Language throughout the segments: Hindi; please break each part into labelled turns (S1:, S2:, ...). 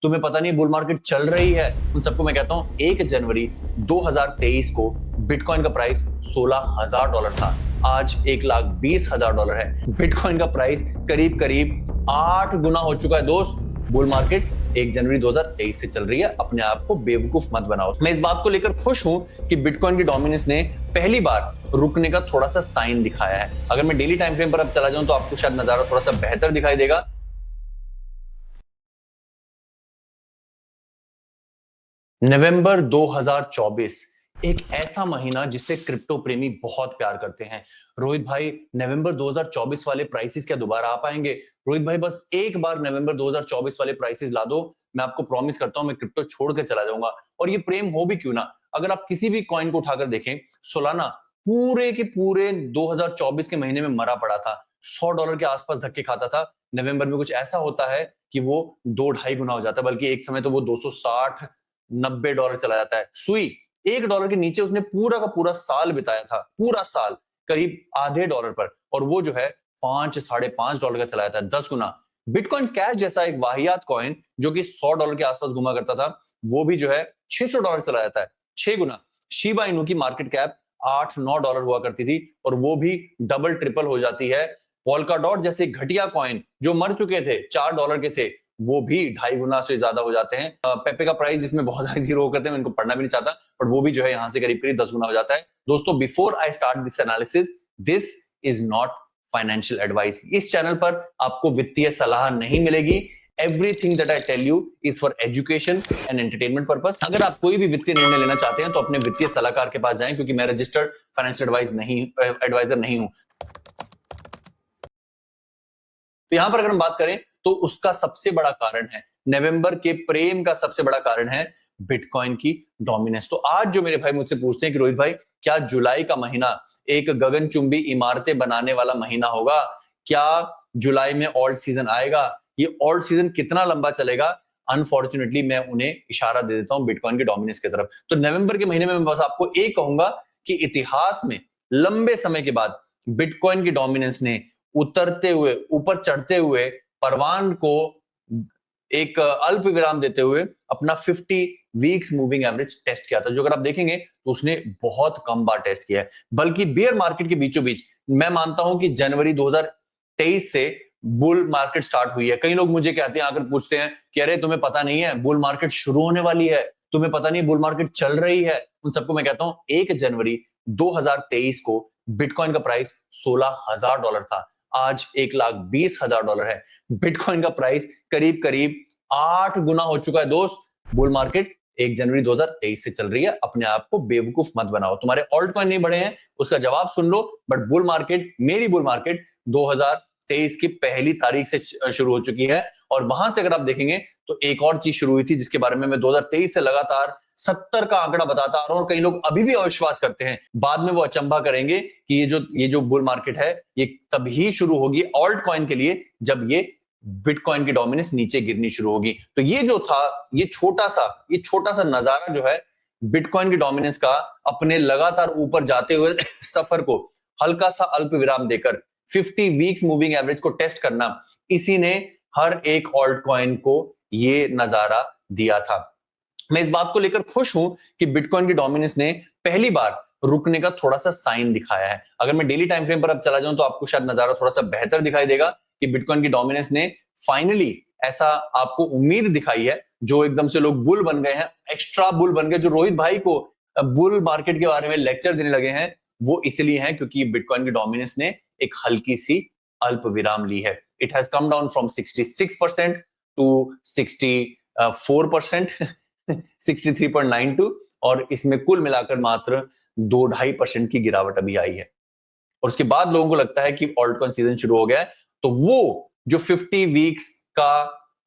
S1: तुम्हें पता नहीं बुल मार्केट चल रही है। उन सबको मैं कहता हूं 1 जनवरी 2023 को बिटकॉइन का प्राइस $16,000 था, आज $1,20,000 है। बिटकॉइन का प्राइस करीब करीब 8 गुना हो चुका है दोस्त। बुल मार्केट 1 जनवरी 2023 से चल रही है, अपने आप को बेवकूफ मत बनाओ। मैं इस बात को लेकर खुश हूं कि बिटकॉइन की डोमिनेंस ने पहली बार रुकने का थोड़ा सा साइन दिखाया है। अगर मैं डेली टाइम फ्रेम पर अब चला जाऊं तो आपको शायद नजारा थोड़ा सा बेहतर दिखाई देगा। नवंबर 2024 एक ऐसा महीना जिसे क्रिप्टो प्रेमी बहुत प्यार करते हैं। रोहित भाई, नवंबर 2024 वाले प्राइसेस क्या दोबारा आ पाएंगे? रोहित भाई, बस एक बार नवंबर 2024 वाले प्राइसेस ला दो, मैं आपको प्रॉमिस करता हूं मैं क्रिप्टो छोड़ के चला जाऊंगा। और ये प्रेम हो भी क्यों ना, अगर आप किसी भी कॉइन को उठाकर देखें, सोलाना पूरे के पूरे 2024 के महीने में मरा पड़ा था, $100 के आसपास धक्के खाता था। नवंबर में कुछ ऐसा होता है कि वो 2-2.5 गुना हो जाता है, बल्कि एक समय तो वो 260 $90 चला जाता है। सुई $1 के नीचे उसने पूरा का पूरा साल बिताया था, पूरा साल करीब आधे डॉलर पर, और वो जो है $5-5.5 का चला जाता है, 10 गुना। बिटकॉइन कैश जैसा एक वाहियात कॉइन जो कि $100 के आसपास घुमा करता था, वो भी जो है $600 चला जाता है, 6 गुना। शिबा इनू की मार्केट कैप $8-9 हुआ करती थी, और वो भी डबल ट्रिपल हो जाती है। पोल्का डॉट जैसे घटिया कॉइन जो मर चुके थे, $4 के थे, वो भी 2.5 गुना से ज्यादा हो जाते हैं। पेपे का प्राइस जिसमें बहुत सारे जीरो करते हैं, मैं इनको पढ़ना भी नहीं चाहता, बट वो भी जो है यहां से करीब करीब 10 गुना हो जाता है। दोस्तों, before I start this analysis, this is not financial advice. इस चैनल पर आपको वित्तीय सलाह नहीं मिलेगी। Everything that I tell you is for education and entertainment purpose. अगर आप कोई भी वित्तीय निर्णय लेना चाहते हैं तो अपने वित्तीय सलाहकार के पास जाएं, क्योंकि मैं रजिस्टर्ड फाइनेंशियल एडवाइजर नहीं हूं। तो यहां पर अगर हम बात करें तो उसका सबसे बड़ा कारण है, नवंबर के प्रेम का सबसे बड़ा कारण है बिटकॉइन की डोमिनेंस। तो आज जो मेरे भाई मुझसे पूछते हैं कि रोहित भाई, क्या जुलाई का महीना एक गगनचुंबी इमारतें बनाने वाला महीना होगा? क्या जुलाई में ऑल्ट सीजन आएगा? ये ऑल्ट सीजन कितना लंबा चलेगा? अनफॉर्चुनेटली मैं उन्हें इशारा दे देता हूं बिटकॉइन की डोमिनेंस की तरफ। तो नवंबर के महीने में मैं बस आपको एक कहूंगा कि इतिहास में लंबे समय के बाद बिटकॉइन की डोमिनेंस ने उतरते हुए, ऊपर चढ़ते हुए परवान को एक अल्प विराम देते हुए अपना 50 वीक्स मूविंग एवरेज टेस्ट किया था, जो अगर आप देखेंगे तो उसने बहुत कम बार टेस्ट किया है। बल्कि बियर मार्केट के बीचों बीच मैं मानता हूं कि जनवरी 2023 से बुल मार्केट स्टार्ट हुई है। कई लोग मुझे कहते हैं, आकर पूछते हैं कि अरे तुम्हें पता नहीं है बुल मार्केट शुरू होने वाली है, तुम्हें पता नहीं बुल मार्केट चल रही है। उन सबको मैं कहता हूं 1 जनवरी 2023 को बिटकॉइन का प्राइस $16,000 था, आज $1,20,000 है। बिटकॉइन का प्राइस करीब करीब 8 गुना हो चुका है दोस्त। बुल मार्केट 1 जनवरी 2023 से चल रही है, अपने आप को बेवकूफ मत बनाओ। तुम्हारे ऑल्ट कॉइन नहीं बढ़े हैं उसका जवाब सुन लो, बट बुल मार्केट, मेरी बुल मार्केट 2023 की पहली तारीख से शुरू हो चुकी है। और वहां से अगर आप देखेंगे तो एक और चीज शुरू हुई थी जिसके बारे में मैं 2023 से लगातार 70 का आंकड़ा बताता आ रहा हूं, और कई लोग अभी भी अविश्वास करते हैं। बाद में वो अचंभा करेंगे कि ये जो बुल मार्केट है ये तभी शुरू होगी ऑल्ट कॉइन के लिए जब ये बिटकॉइन की डोमिनेंस नीचे गिरनी शुरू होगी। तो ये जो था, ये छोटा सा नजारा जो है बिटकॉइन की डोमिनेंस का, अपने लगातार ऊपर जाते हुए सफर को हल्का सा अल्प विराम देकर 50 वीक्स मूविंग एवरेज को टेस्ट करना, इसी ने हर एक ऑल्ट कॉइन को ये नजारा दिया था। मैं इस बात को लेकर खुश हूं कि बिटकॉइन की डोमिनेंस ने पहली बार रुकने का थोड़ा सा साइन दिखाया है। अगर मैं डेली टाइम फ्रेम पर अब चला जाऊं तो आपको शायद नजारा थोड़ा सा बेहतर दिखाई देगा कि बिटकॉइन की डोमिनेंस ने फाइनली ऐसा आपको उम्मीद दिखाई है, जो एकदम से लोग बुल बन गए हैं, एक्स्ट्रा बुल बन गए, जो रोहित भाई को बुल मार्केट के बारे में लेक्चर देने लगे हैं, वो इसलिए हैं क्योंकि बिटकॉइन की डोमिनेंस ने एक हल्की सी अल्प विराम ली है। It has come down from 66% to 64%, 63.92, और इसमें कुल मिलाकर मात्र 2-2.5% की गिरावट अभी आई है। और उसके बाद लोगों को लगता है कि ऑल्ट कॉइन सीजन शुरू हो गया है, तो वो जो 50 वीक्स का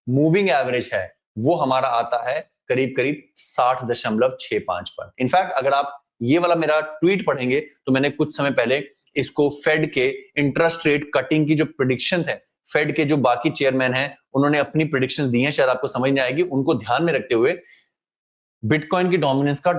S1: मूविंग एवरेज है वो हमारा आता है करीब करीब 60.65 पर। इनफैक्ट अगर आप ये वाला मेरा ट्वीट पढ़ेंगे तो मैंने कुछ समय पहले इसको फेड के इंटरेस्ट रेट कटिंग की जो प्रेडिक्शंस है, फेड के जो बाकी चेयरमैन हैं उन्होंने अपनी प्रेडिक्शंस दी हैं, शायद आपको समझ नहीं आएगी, उनको ध्यान में रखते हुए बिटकॉइन की डोमिनेंस का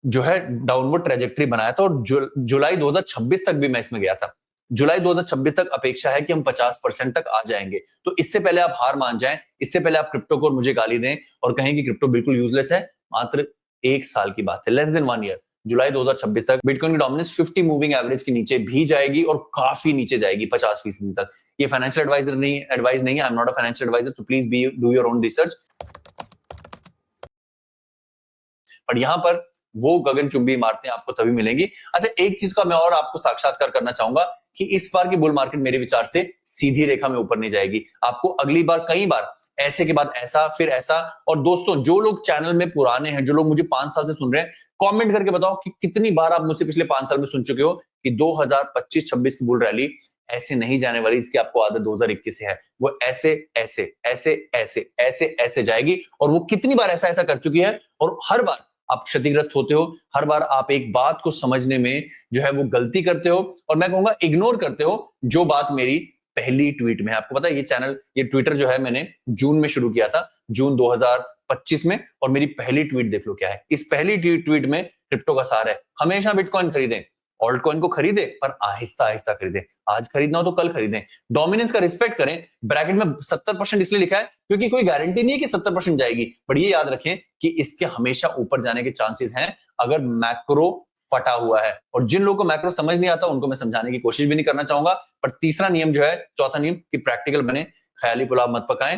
S1: जो है डाउनवर्ड ट्रेजेक्टरी बनाया था, और जुलाई 2026 तक भी मैं इसमें गया था। जुलाई 2026 तक अपेक्षा है कि हम 50% तक आ जाएंगे। तो इससे पहले आप हार मान जाएं, इससे पहले आप क्रिप्टो को मुझे गाली दें और कहें कि क्रिप्टो बिल्कुल यूजलेस है, मात्र 1 साल की बात है, लेस देन 1 ईयर। जुलाई 2026 तक बिटकॉइन की डोमिनेंस 50 मूविंग एवरेज के नीचे भी जाएगी और काफी नीचे जाएगी, 50% तक। ये फाइनेंशियल एडवाइस नहीं है, I am not a financial adviser, तो please be do your own research. पर यहां पर वो गगनचुंबी इमारतें आपको तभी मिलेंगी। अच्छा, एक चीज का मैं और आपको साक्षात्कार करना चाहूंगा कि इस बार की बुल मार्केट मेरे विचार से सीधी रेखा में ऊपर नहीं जाएगी। आपको अगली बार कई बार ऐसे के बाद ऐसा, फिर ऐसा। और दोस्तों, जो लोग चैनल में पुराने हैं, जो लोग मुझे 5 साल से सुन रहे हैं, कमेंट करके बताओ कि कितनी बार आप मुझसे पिछले 5 साल में सुन चुके हो कि 2025-26 की बुल रैली ऐसे नहीं जाने वाली, इसकी आपको आदत 2021 से है। वो ऐसे ऐसे ऐसे ऐसे ऐसे ऐसे जाएगी, और वो कितनी बार ऐसा ऐसा कर चुकी है, और हर बार आप क्षतिग्रस्त होते हो, हर बार आप एक बात को समझने में जो है वो गलती करते हो, और मैं कहूंगा इग्नोर करते हो जो बात मेरी पहली ट्वीट में है। आपको पता है, ये चैनल, ये ट्विटर जो है मैंने जून में शुरू किया था, जून 2025 में, और मेरी पहली ट्वीट देख लो क्या है। इस पहली ट्वीट में क्रिप्टो का सार है, हमेशा बिटकॉइन खरीदें, ऑल्ट कॉइन को खरीदे पर आहिस्ता आहिस्ता खरीदें, आज खरीदना हो तो कल खरीदें, डोमिनेंस का रिस्पेक्ट करें। ब्रैकेट में 70% इसलिए लिखा है क्योंकि कोई गारंटी नहीं है कि 70% जाएगी, पर ये याद रखें कि इसके हमेशा ऊपर जाने के चांसेस हैं अगर मैक्रो फटा हुआ है। और जिन लोगों को मैक्रो समझ नहीं आता उनको मैं समझाने की कोशिश भी नहीं करना चाहूंगा। पर तीसरा नियम जो है, चौथा नियम, कि प्रैक्टिकल बने, ख्याली पुलाव मत पकाएं।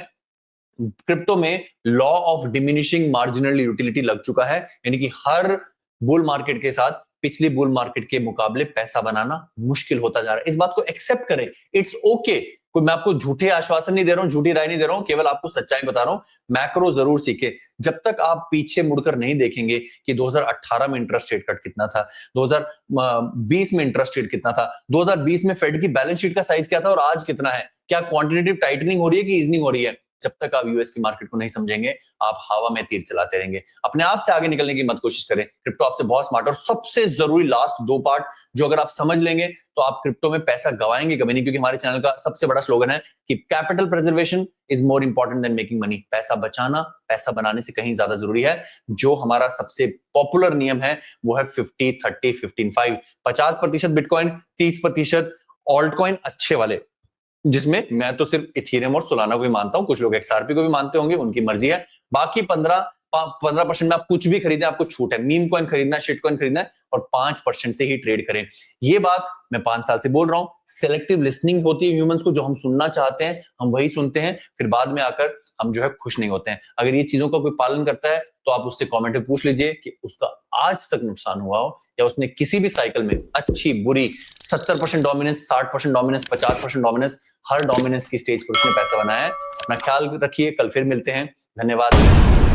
S1: क्रिप्टो में law of diminishing marginal utility लग चुका है, यानी कि हर बुल मार्केट के साथ पिछली बुल मार्केट के मुकाबले पैसा बनाना मुश्किल होता जा रहा है। इस बात को एक्सेप्ट करें, इट्स ओके। कोई मैं आपको झूठे आश्वासन नहीं दे रहा हूं, झूठी राय नहीं दे रहा हूं, केवल आपको सच्चाई बता रहा हूं। मैक्रो जरूर सीखे। जब तक आप पीछे मुड़कर नहीं देखेंगे कि 2018 में इंटरेस्ट रेट कट कितना था, 2020 में इंटरेस्ट रेट कितना था, 2020 में फेड की बैलेंस शीट का साइज क्या था और आज कितना है, क्या क्वांटिटेटिव टाइटनिंग हो रही है कि ईजनिंग हो रही है, जब तक आप यूएस की मार्केट को नहीं समझेंगे, आप हवा में तीर चलाते रहेंगे। अपने आप से आगे निकलने की मत कोशिश करें। क्रिप्टो आपसे बहुत स्मार्ट है। और सबसे जरूरी लास्ट 2 पार्ट जो अगर आप समझ लेंगे तो आप क्रिप्टो में पैसा गवाएंगे कभी नहीं, क्योंकि हमारे चैनल का सबसे बड़ा स्लोगन है कि capital preservation is more important than making money. पैसा बचाना पैसा बनाने से कहीं ज्यादा जरूरी है। जो हमारा सबसे पॉपुलर नियम है वो है 50-30-15-5। 50% बिटकॉइन, 30% ऑल्ट कॉइन अच्छे वाले, जिसमें मैं तो सिर्फ इथेरियम और सोलाना को ही मानता हूं, कुछ लोग एक्सआरपी को भी मानते होंगे, उनकी मर्जी है। बाकी 15% में आप कुछ भी खरीदें, आपको छूट है। मीम कॉइन खरीदना है, शिट कॉइन खरीदना है, और 5% से ही ट्रेड करें। ये बात मैं 5 साल से बोल रहा हूं। सेलेक्टिव लिसनिंग होती है ह्यूमंस को, जो हम सुनना चाहते हैं हम वही सुनते हैं, फिर बाद में आकर हम जो है खुश नहीं होते हैं। अगर ये चीजों का कोई पालन करता है तो आप उससे कमेंट में पूछ लीजिए कि उसका आज तक नुकसान हुआ हो, या उसने किसी भी साइकिल में अच्छी बुरी 70% डोमिनेंस, 60% डोमिनेंस, 50% डोमिनेंस, हर डोमिनेंस की स्टेज पर उसने पैसा बनाया है। अपना ख्याल रखिए, कल फिर मिलते हैं। धन्यवाद।